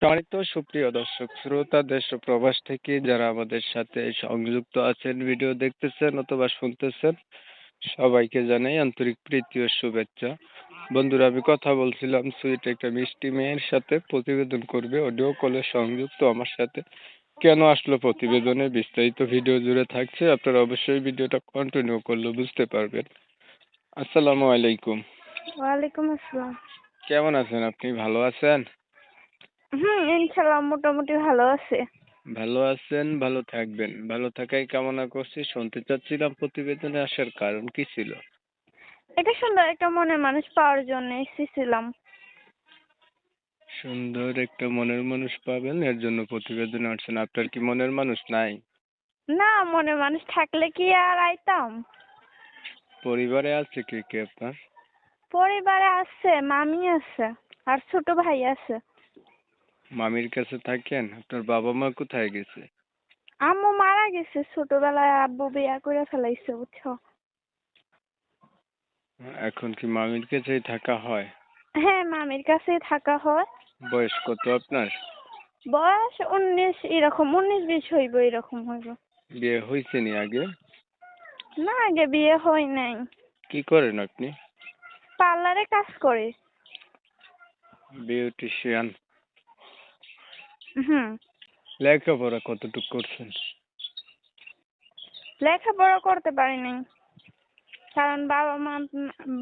সম্মানিত সুপ্রিয় দর্শক শ্রোতা দেশ ও প্রবাস থেকে যারা আমাদের সাথে সংযুক্ত আছেন, ভিডিও দেখতেছেন অথবা শুনতেছেন, সবাইকে জানাই আন্তরিক প্রীতি ও শুভেচ্ছা। বন্ধুরা, আমি কথা বলছিলাম সুইট একটা মিষ্টি মেয়ের সাথে প্রতিবেদন করবে, অডিও কলে সংযুক্ত আমার সাথে। কেন আসলো প্রতিবেদনে বিস্তারিত ভিডিও জুড়ে থাকছে, আপনারা অবশ্যই ভিডিওটা কন্টিনিউ করলে বুঝতে পারবেন। আসসালামু আলাইকুম। ওয়ালাইকুম আসসালাম। কেমন আছেন আপনি? ভালো আছেন? ইনশাল্লাহ মোটামুটি ভালো আছে। ভালো আছেন, ভালো থাকবেন। ভালো থাকাই কামনা করছি। শুনতে চাচ্ছিলাম প্রতিবেদনে আসার কারণ কি ছিল? এটা সুন্দর একটা মনের মানুষ পাওয়ার জন্য এসেছিলাম। সুন্দর একটা মনের মানুষ পাবেন, এর জন্য প্রতিবেদনে আসছেন। আপনার কি মনের মানুষ নাই? না, মনের মানুষ থাকলে কি আর আইতাম? পরিবারে আছে কে কে আপনার? পরিবারে আছে, মামি আছে আর ছোট ভাই আছে। মামির কাছে থাকেন? আপনার বাবা মা কোথায় গেছে? আম্মু মারা গেছে ছোটবেলায়, আব্বু বিয়া করে ফেলাইছে, বুঝছো? এখন কি মামির কাছেই থাকা হয়? হ্যাঁ, মামির কাছেই থাকা হয়। বয়স কত আপনার? বয়স 19, এরকম 19-20 হইব, এরকম হইব। বিয়ে হয়েছে নি আগে? না, আগে বিয়ে হয় নাই। কি করেন আপনি? পার্লারে কাজ করে। বিউটিশিয়ান। হুম। লেখাপড়া কতটুকু করছেন? লেখাপড়া করতে পারি নাই, কারণ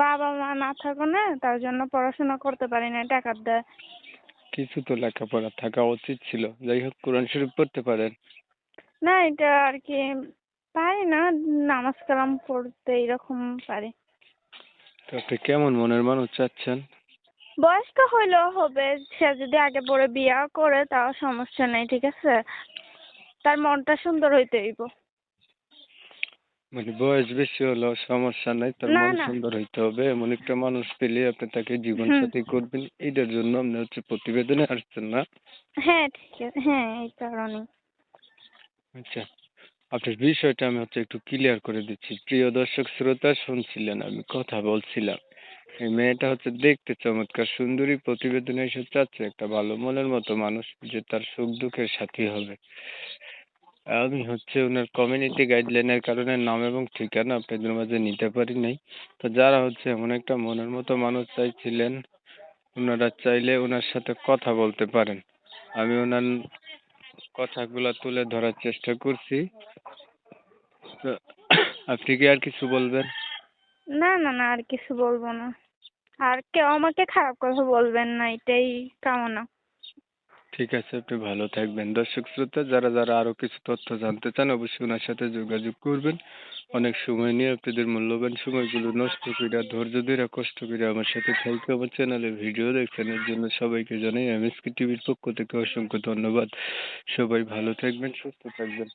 বাবা মা না থাকো না, তার জন্য পড়াশোনা করতে পারি না, টাকার দেয়। কিছু তো লেখাপড়া থাকা উচিত ছিল। যাই হোক, কোরআন শরীফ পড়তে পারেন? না, এটা আর কি পারি না, নামাজ কালাম পড়তে এরকম পারি। তো আপনি কেমন মনের মানুষ চাচ্ছেন? বয়স্ক হইলেও হবে, সে যদি আগে পরে বিয়া করে তাও সমস্যা নেই, ঠিক আছে? তার মনটা সুন্দর হইতে হইব। মানে বয়স বেশি হলেও সমস্যা নাই, তার না মন না। সুন্দর হইতে হবে, এমন একটা মানুষ পেলে আপনি তাকে জীবন হুম। সাথী করবেন। এটার জন্য আপনি হচ্ছে প্রতিবেদনে আসছেন না? হ্যাঁ, ঠিক আছে, হ্যাঁ, এই কারণে। আচ্ছা, আপনার বিষয়টা আমি হচ্ছে একটু ক্লিয়ার করে দিচ্ছি। প্রিয় দর্শক শ্রোতা, শুনছিলেন আমি কথা বলছিলাম। এই মেয়েটা হচ্ছে দেখতে চমৎকার সুন্দরী, প্রতিবেদনে এসে চাচ্ছে একটা ভালো মনের মতো মানুষ যে তার সুখ দুঃখের সাথী হবে। আমি হচ্ছে ওনার কমিউনিটি গাইডলাইনের কারণে নাম এবং ঠিকানা আপনাদের মাঝে নিতে পারি নাই। তো যারা হচ্ছে এমন একটা মনের মতো মানুষ চাইছিলেন, ওনারা চাইলে ওনার সাথে কথা বলতে পারেন। আমি ওনার কথাগুলো তুলে ধরার চেষ্টা করছি। তো আপনি কি আর কিছু বলবেন? না না না, আর কিছু বলবো না। আর কেউ আমাকে খারাপ কথা বলবেন না, এটাই কামনা। ঠিক আছে, আপনি ভালো থাকবেন। দর্শক শ্রোতা, যারা যারা আরো কিছু তথ্য জানতে চান অবশ্যই ওনার সাথে যোগাযোগ করবেন। অনেক সময় নিয়ে আপনাদের মূল্যবান সময়গুলো নষ্ট কইরা, ধৈর্য ধইরা, কষ্ট করে আমার সাথে থাইকা আমার চ্যানেলে ভিডিও দেখছেন, এর জন্য সবাইকে জানাই এমএসকে টিভির পক্ষ থেকে অসংখ্য ধন্যবাদ। সবাই ভালো থাকবেন, সুস্থ থাকবেন।